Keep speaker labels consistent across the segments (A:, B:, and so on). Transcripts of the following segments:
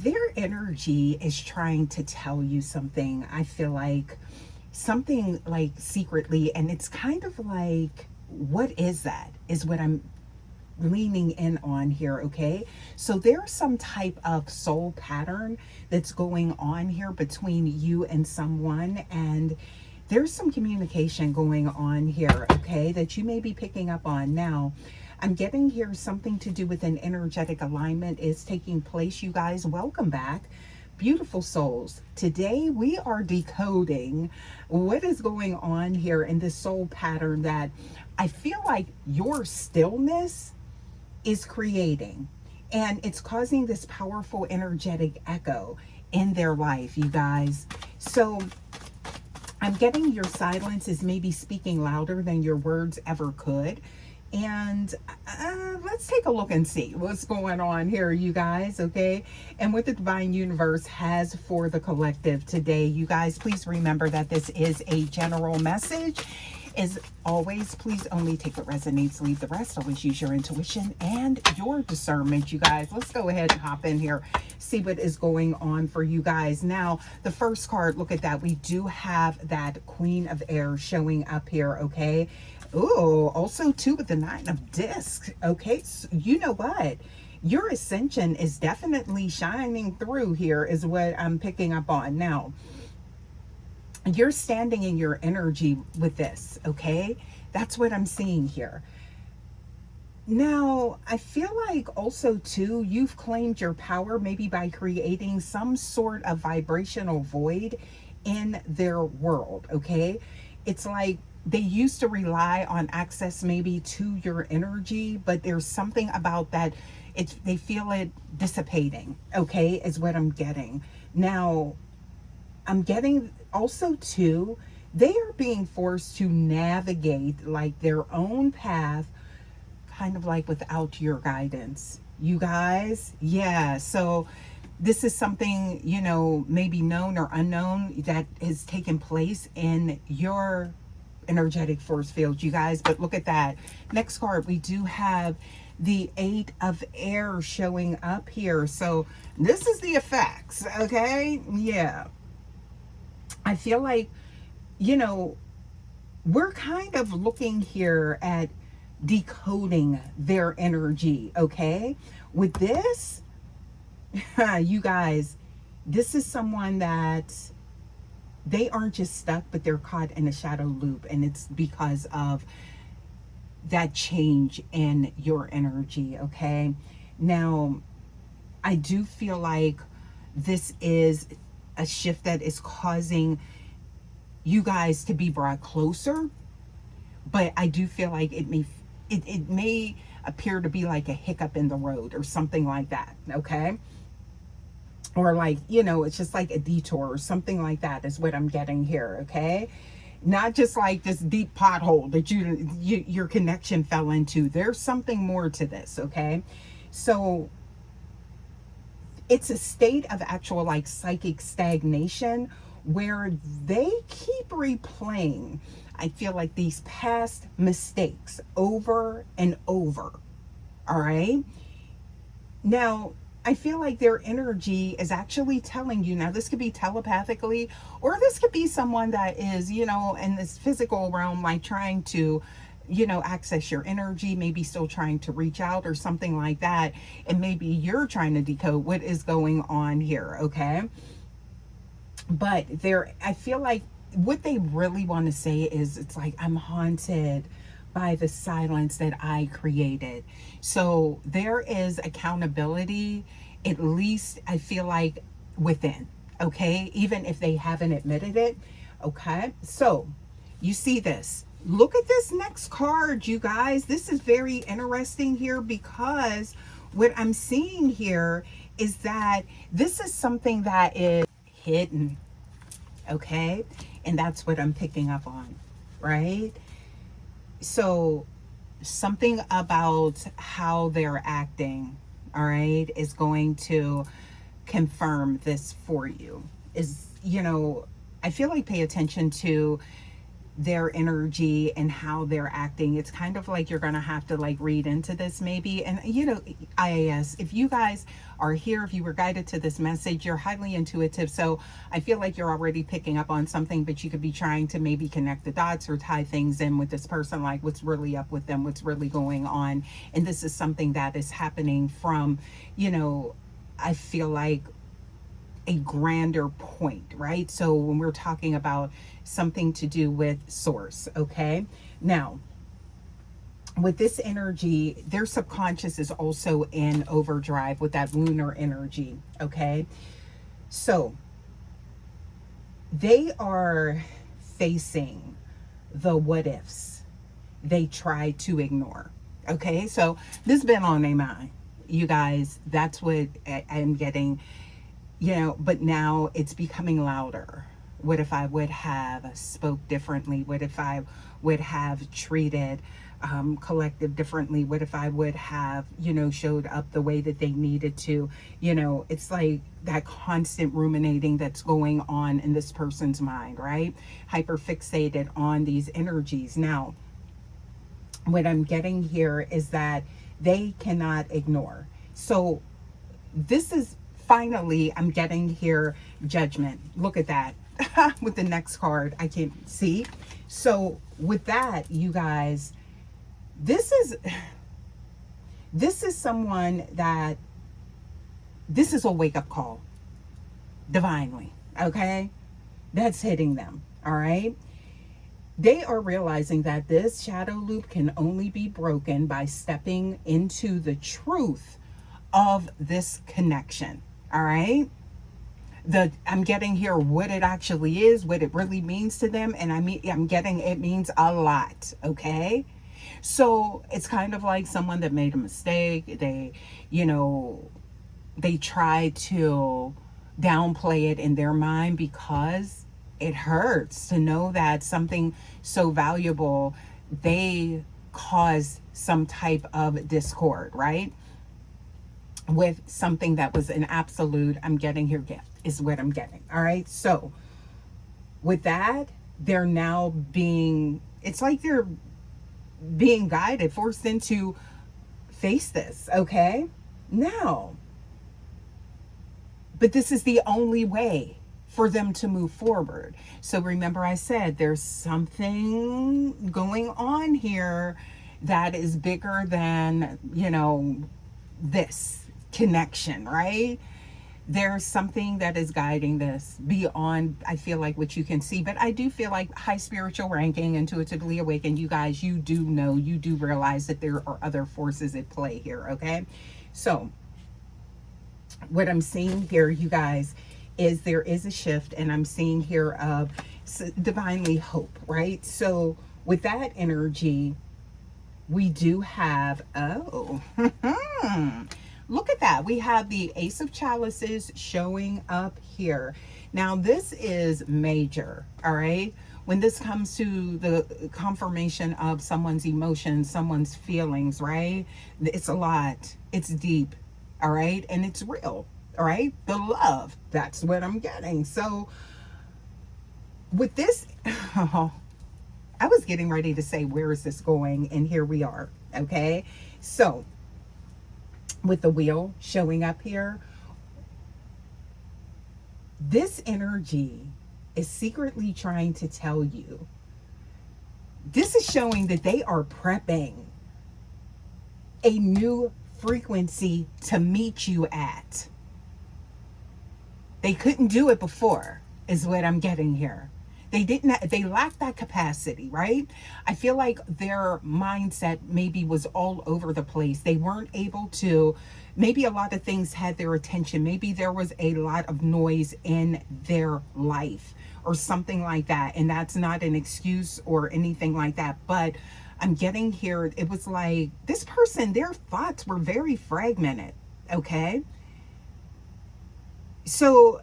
A: their energy is trying to tell you something. I feel like something like secretly, and it's kind of like, what is that? Is what I'm leaning in on here, okay? So there's some type of soul pattern that's going on here between you and someone, and there's some communication going on here, okay, that you may be picking up on. Now, I'm getting here something to do with an energetic alignment is taking place. You guys, welcome back. Beautiful souls. Today we are decoding what is going on here in this soul pattern that I feel like your stillness is creating, and it's causing this powerful energetic echo in their life, you guys. So I'm getting your silence is maybe speaking louder than your words ever could. And let's take a look and see what's going on here, you guys, okay? And what the divine universe has for the collective today. You guys, please remember that this is a general message. As always, please only take what resonates, leave the rest. Always use your intuition and your discernment, you guys. Let's go ahead and hop in here, see what is going on for you guys. Now, the first card, look at that. We do have that Queen of Air showing up here, okay? Ooh, also too with the Nine of Discs, okay? So you know what? Your ascension is definitely shining through here is what I'm picking up on. Now, you're standing in your energy with this, okay? That's what I'm seeing here. Now, I feel like also too, you've claimed your power maybe by creating some sort of vibrational void in their world, okay? It's like they used to rely on access maybe to your energy, but there's something about that. They feel it dissipating, okay, is what I'm getting. Now, I'm getting also too, they are being forced to navigate like their own path, kind of like without your guidance, you guys. Yeah, so this is something, you know, maybe known or unknown that has taken place in your energetic force field, you guys. But look at that next card. We do have the Eight of Air showing up here. So this is the effects, okay? Yeah, I feel like, you know, we're kind of looking here at decoding their energy, okay? With this, you guys, this is someone that they aren't just stuck, but they're caught in a shadow loop, and it's because of that change in your energy, okay? Now, I do feel like this is a shift that is causing you guys to be brought closer, but I do feel like it may appear to be like a hiccup in the road or something like that, okay? Or like, you know, it's just like a detour or something like that is what I'm getting here, okay? Not just like this deep pothole that your connection fell into. There's something more to this, okay? So it's a state of actual like psychic stagnation where they keep replaying, I feel like, these past mistakes over and over. All right. Now, I feel like their energy is actually telling you, now this could be telepathically, or this could be someone that is, you know, in this physical realm, like trying to, you know, access your energy, maybe still trying to reach out or something like that. And maybe you're trying to decode what is going on here, okay? But I feel like what they really want to say is, it's like, I'm haunted by the silence that I created. So there is accountability, at least I feel like, within, okay? Even if they haven't admitted it, okay? So you see this. Look at this next card, you guys. This is very interesting here, because what I'm seeing here is that this is something that is hidden, okay? And that's what I'm picking up on, right? So something about how they're acting, all right, is going to confirm this for you. Is, you know, I feel like pay attention to their energy and how they're acting. It's kind of like you're going to have to like read into this maybe. And you know, IAS, if you guys are here, if you were guided to this message, you're highly intuitive. So I feel like you're already picking up on something, but you could be trying to maybe connect the dots or tie things in with this person, like what's really up with them, what's really going on. And this is something that is happening from, you know, I feel like a grander point, right? So when we're talking about something to do with source, okay? Now, with this energy, their subconscious is also in overdrive with that lunar energy, okay? So they are facing the what ifs they try to ignore, okay? So this has been on their mind, you guys. That's what I'm getting, you know, but now it's becoming louder. What if I would have spoke differently? What if I would have treated collective differently? What if I would have, you know, showed up the way that they needed to? You know, it's like that constant ruminating that's going on in this person's mind, right? Hyper fixated on these energies. Now, what I'm getting here is that they cannot ignore. So this is finally, I'm getting here judgment. Look at that. With the next card, I can't see. So with that, you guys, this is someone that, this is a wake-up call divinely, okay? That's hitting them, all right? They are realizing that this shadow loop can only be broken by stepping into the truth of this connection, all right? I'm getting here what it actually is, what it really means to them. And I'm getting, it means a lot, okay? So it's kind of like someone that made a mistake. They, you know, they try to downplay it in their mind because it hurts to know that something so valuable, they caused some type of discord, right? With something that was an absolute, I'm getting here gift is what I'm getting. All right. So with that, they're now being, it's like they're being guided, forced into face this. Okay. Now, but this is the only way for them to move forward. So remember I said there's something going on here that is bigger than, you know, this connection, right? There's something that is guiding this beyond, I feel like, what you can see. But I do feel like high spiritual ranking, intuitively awakened, you guys, you do know, you do realize that there are other forces at play here, okay? So what I'm seeing here, you guys, is there is a shift, and I'm seeing here of divinely hope, right? So with that energy, we do have, oh, look at that. We have the Ace of Chalices showing up here. Now, this is major, all right? When this comes to the confirmation of someone's emotions, someone's feelings, right? It's a lot. It's deep, all right? And it's real, all right? The love, that's what I'm getting. So with this, I was getting ready to say, where is this going? And here we are, okay? So with the wheel showing up here, this energy is secretly trying to tell you, this is showing that they are prepping a new frequency to meet you at. They couldn't do it before, is what I'm getting here. They lacked that capacity, right? I feel like their mindset maybe was all over the place. They weren't able to, maybe a lot of things had their attention. Maybe there was a lot of noise in their life or something like that. And that's not an excuse or anything like that. But I'm getting here, it was like this person, their thoughts were very fragmented, okay? So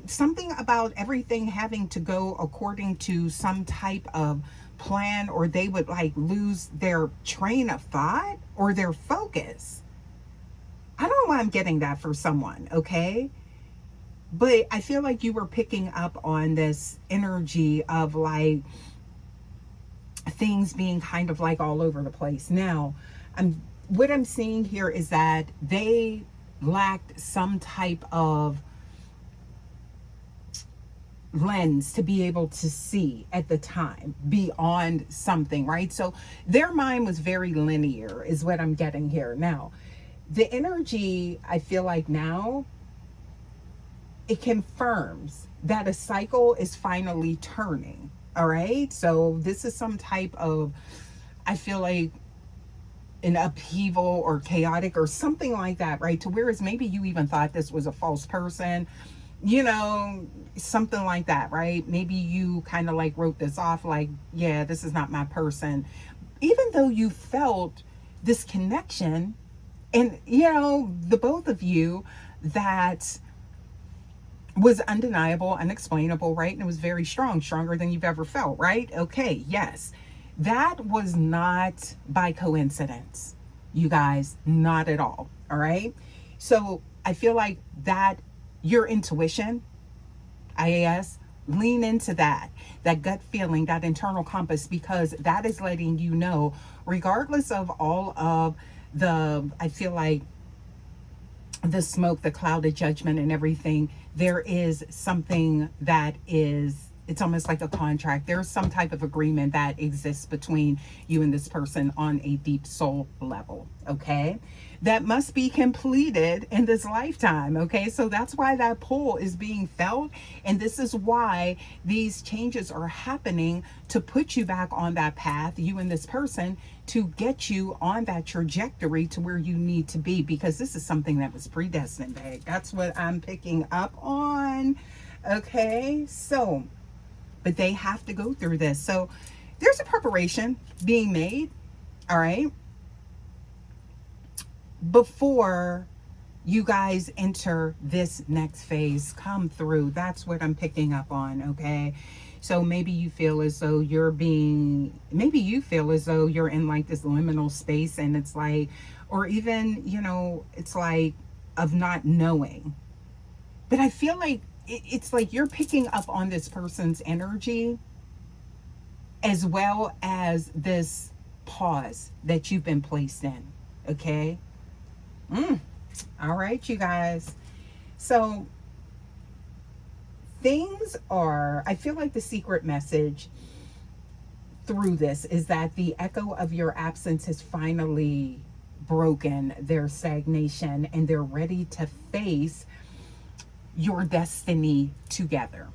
A: something about everything having to go according to some type of plan, or they would like lose their train of thought or their focus. I don't know why I'm getting that for someone, okay? But I feel like you were picking up on this energy of like, things being kind of like all over the place. Now, what I'm seeing here is that they lacked some type of lens to be able to see at the time beyond something, right? So their mind was very linear, is what I'm getting here. Now, the energy, I feel like now, it confirms that a cycle is finally turning. All right. So this is some type of, I feel like, an upheaval or chaotic or something like that, right? To whereas maybe you even thought this was a false person, you know, something like that, right? Maybe you kind of like wrote this off like, yeah, this is not my person. Even though you felt this connection and, you know, the both of you, that was undeniable, unexplainable, right? And it was very strong, stronger than you've ever felt, right? Okay, yes. That was not by coincidence, you guys, not at all. All right. So I feel like that your intuition, IAS, lean into that gut feeling, that internal compass, because that is letting you know, regardless of all of the, I feel like, the smoke, the cloud of judgment and everything, there is something that is, it's almost like a contract. There's some type of agreement that exists between you and this person on a deep soul level, okay? That must be completed in this lifetime, okay? So that's why that pull is being felt. And this is why these changes are happening, to put you back on that path, you and this person, to get you on that trajectory to where you need to be, because this is something that was predestined, babe. That's what I'm picking up on, okay? So, but they have to go through this. So there's a preparation being made, all right, before you guys enter this next phase, come through. That's what I'm picking up on, okay? So maybe you feel as though maybe you feel as though you're in like this liminal space, and it's like, or even, you know, it's like of not knowing. But I feel like it's like you're picking up on this person's energy, as well as this pause that you've been placed in, okay? All right, you guys. So things are, I feel like the secret message through this is that the echo of your absence has finally broken their stagnation, and they're ready to face your destiny together.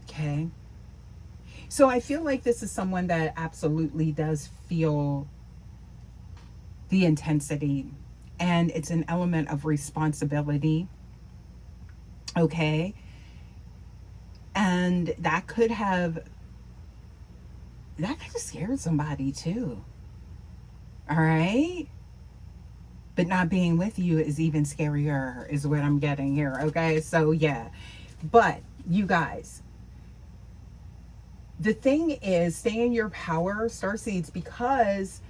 A: Okay. So I feel like this is someone that absolutely does feel the intensity, and it's an element of responsibility. Okay. And that could have scared somebody too. All right. But not being with you is even scarier, is what I'm getting here. Okay. So yeah. But you guys, the thing is, stay in your power, starseeds, because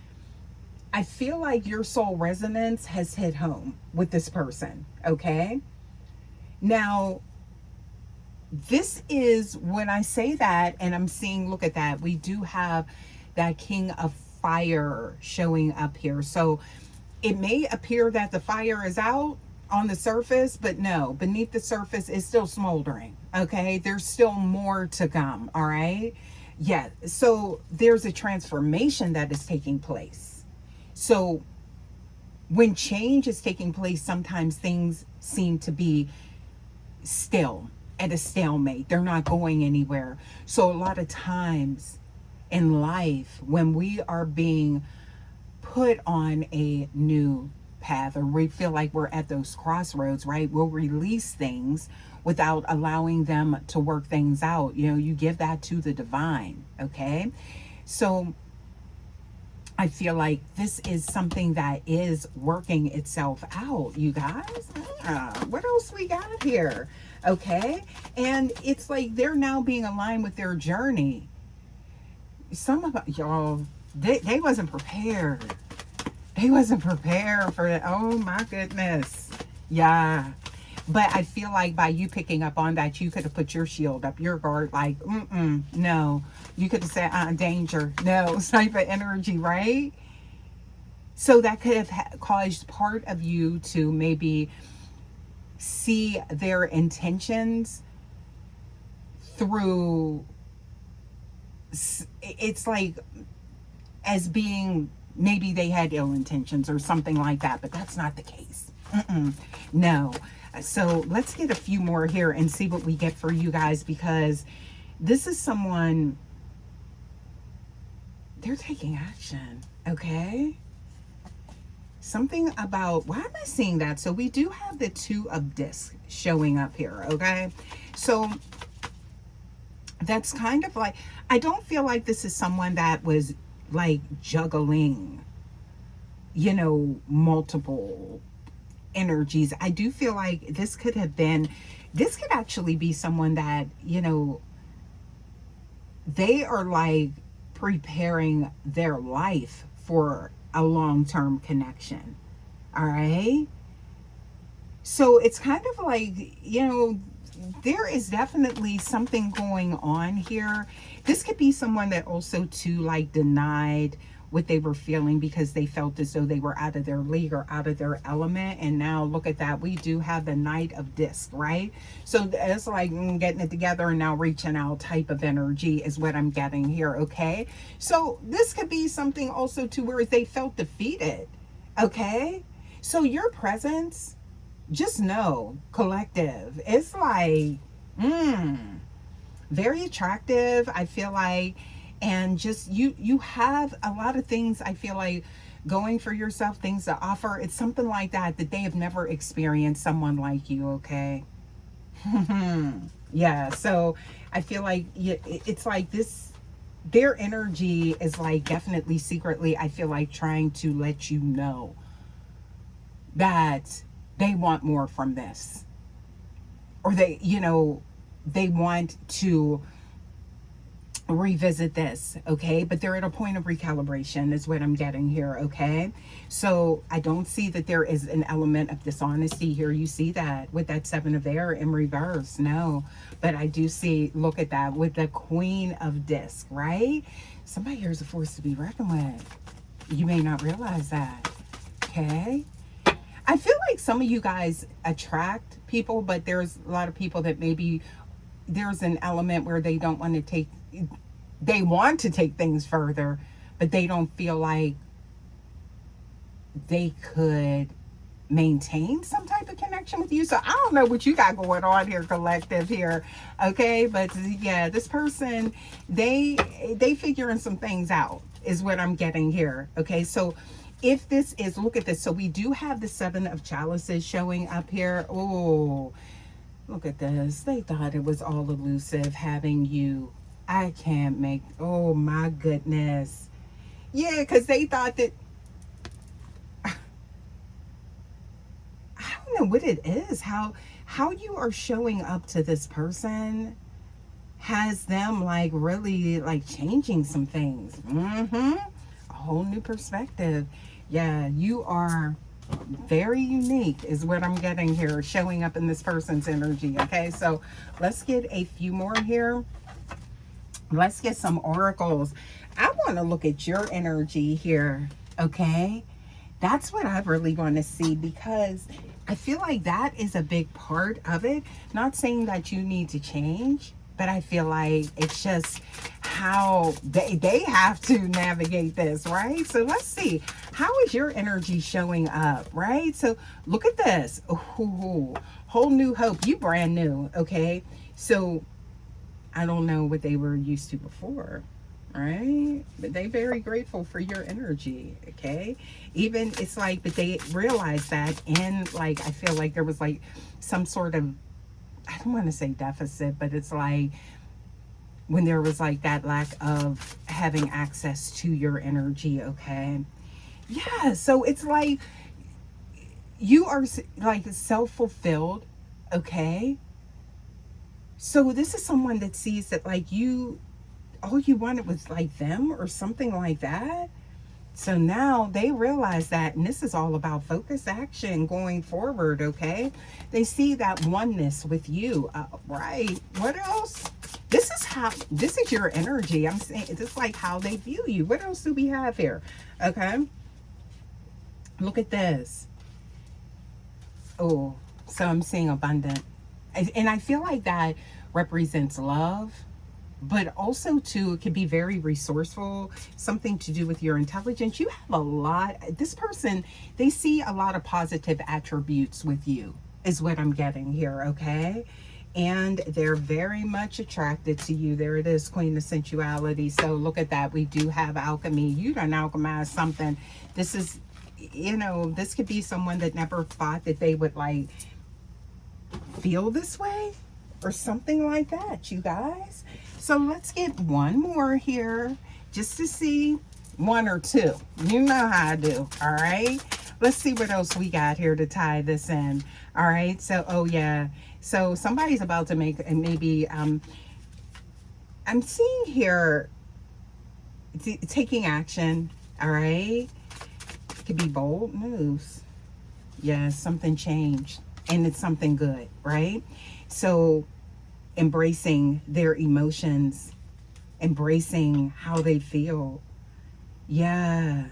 A: I feel like your soul resonance has hit home with this person. Okay. Now, this is when I say that, and I'm seeing, look at that, we do have that King of Fire showing up here. So it may appear that the fire is out on the surface, but no, beneath the surface is still smoldering. Okay, there's still more to come. All right. Yeah. So there's a transformation that is taking place. So when change is taking place, sometimes things seem to be still at a stalemate. They're not going anywhere. So a lot of times in life, when we are being put on a new path, or we feel like we're at those crossroads, right, we'll release things without allowing them to work things out. You know, you give that to the divine. Okay. So I feel like this is something that is working itself out, you guys. What else we got here? Okay. And it's like they're now being aligned with their journey. Some of y'all, they wasn't prepared. They wasn't prepared for it. Oh my goodness. Yeah. But I feel like by you picking up on that, you could have put your shield up, your guard, like, no. You could have said, danger, no, type of energy, right? So that could have caused part of you to maybe see their intentions through, it's like, as being, maybe they had ill intentions or something like that, but that's not the case. No. So let's get a few more here and see what we get for you guys, because this is someone, they're taking action, okay? Something about, why am I seeing that? So we do have the Two of Discs showing up here, okay? So that's kind of like, I don't feel like this is someone that was like juggling, you know, multiple energies. I do feel like this could have been, this could actually be someone that, you know, they are like preparing their life for a long-term connection. All right. So it's kind of like, you know, there is definitely something going on here. This could be someone that also too like denied what they were feeling because they felt as though they were out of their league or out of their element. And now look at that, we do have the Knight of Discs, right? So it's like getting it together and now reaching out type of energy is what I'm getting here, okay? So this could be something also to where they felt defeated, okay? So your presence, just know, collective, it's like, very attractive, I feel like. And just you have a lot of things, I feel like, going for yourself, things to offer. It's something like that they have never experienced someone like you, okay? Yeah, so I feel like it's like this, their energy is like definitely secretly, I feel like, trying to let you know that they want more from this, or they, you know, they want to revisit this, okay? But they're at a point of recalibration is what I'm getting here, okay? So I don't see that there is an element of dishonesty here. You see that with that Seven of Air in reverse, no. But I do see, look at that, with the Queen of Discs, right? Somebody here is a force to be reckoned with. You may not realize that, okay? I feel like some of you guys attract people, but there's a lot of people that maybe there's an element where they don't want to take, they want to take things further, but they don't feel like they could maintain some type of connection with you. So I don't know what you got going on here, collective here, okay? But yeah, this person, they figuring some things out is what I'm getting here, okay? So if this is, look at this, so we do have the Seven of Chalices showing up here. Oh, look at this. They thought it was all elusive having you. I can't make, oh my goodness. Yeah, because they thought that, I don't know what it is. How you are showing up to this person has them like really like changing some things. A whole new perspective. Yeah, you are very unique is what I'm getting here, showing up in this person's energy, okay? So let's get a few more here. Let's get some oracles. I want to look at your energy here, okay? That's what I really want to see, because I feel like that is a big part of it. Not saying that you need to change, but I feel like it's just how they have to navigate this, right? So let's see. How is your energy showing up, right? So look at this. Ooh, whole new hope. You brand new, okay? So I don't know what they were used to before, right? But they very grateful for your energy, okay? Even it's like, but they realized that in like, I feel like there was like some sort of, I don't want to say deficit, but it's like when there was like that lack of having access to your energy, okay? Yeah, so it's like you are like self-fulfilled, okay? So this is someone that sees that like you, all you wanted was like them or something like that. So now they realize that, and this is all about focus action going forward, okay? They see that oneness with you, right? What else? This is your energy. I'm saying, it's like how they view you. What else do we have here? Okay. Look at this. Oh, so I'm seeing abundant. And I feel like that represents love, but also too, it can be very resourceful, something to do with your intelligence. You have a lot. This person, they see a lot of positive attributes with you, is what I'm getting here, okay? And they're very much attracted to you. There it is, Queen of Sensuality. So look at that. We do have alchemy. You done alchemized something. This is, you know, this could be someone that never thought that they would like feel this way or something like that, you guys. So let's get one more here just to see, one or two. You know how I do, all right? Let's see what else we got here to tie this in. All right, so, oh yeah. So somebody's about to make, maybe, I'm seeing here, taking action, all right? It could be bold moves. Yeah, something changed, and it's something good, right? So embracing their emotions, embracing how they feel. Yeah.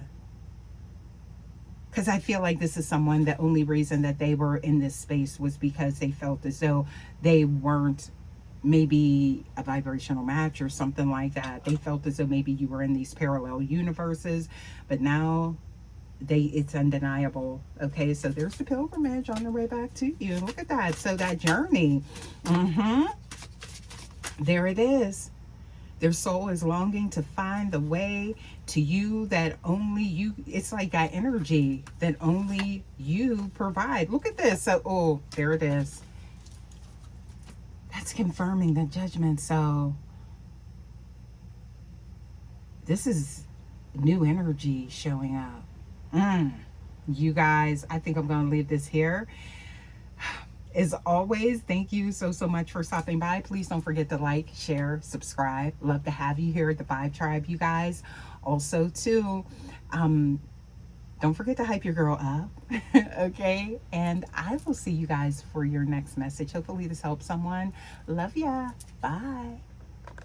A: Because I feel like this is someone, the only reason that they were in this space was because they felt as though they weren't maybe a vibrational match or something like that. They felt as though maybe you were in these parallel universes, but now it's undeniable. Okay, so there's the pilgrimage on the way back to you. Look at that. So that journey, there it is. Their soul is longing to find the way to you that only you, it's like that energy that only you provide. Look at this. So, oh, there it is. That's confirming the judgment. So this is new energy showing up. You guys, I think I'm going to leave this here. As always, thank you so much for stopping by. Please don't forget to like, share, subscribe. Love to have you here at the Vibe Tribe, you guys. Also, too, don't forget to hype your girl up, okay? And I will see you guys for your next message. Hopefully this helps someone. Love ya. Bye.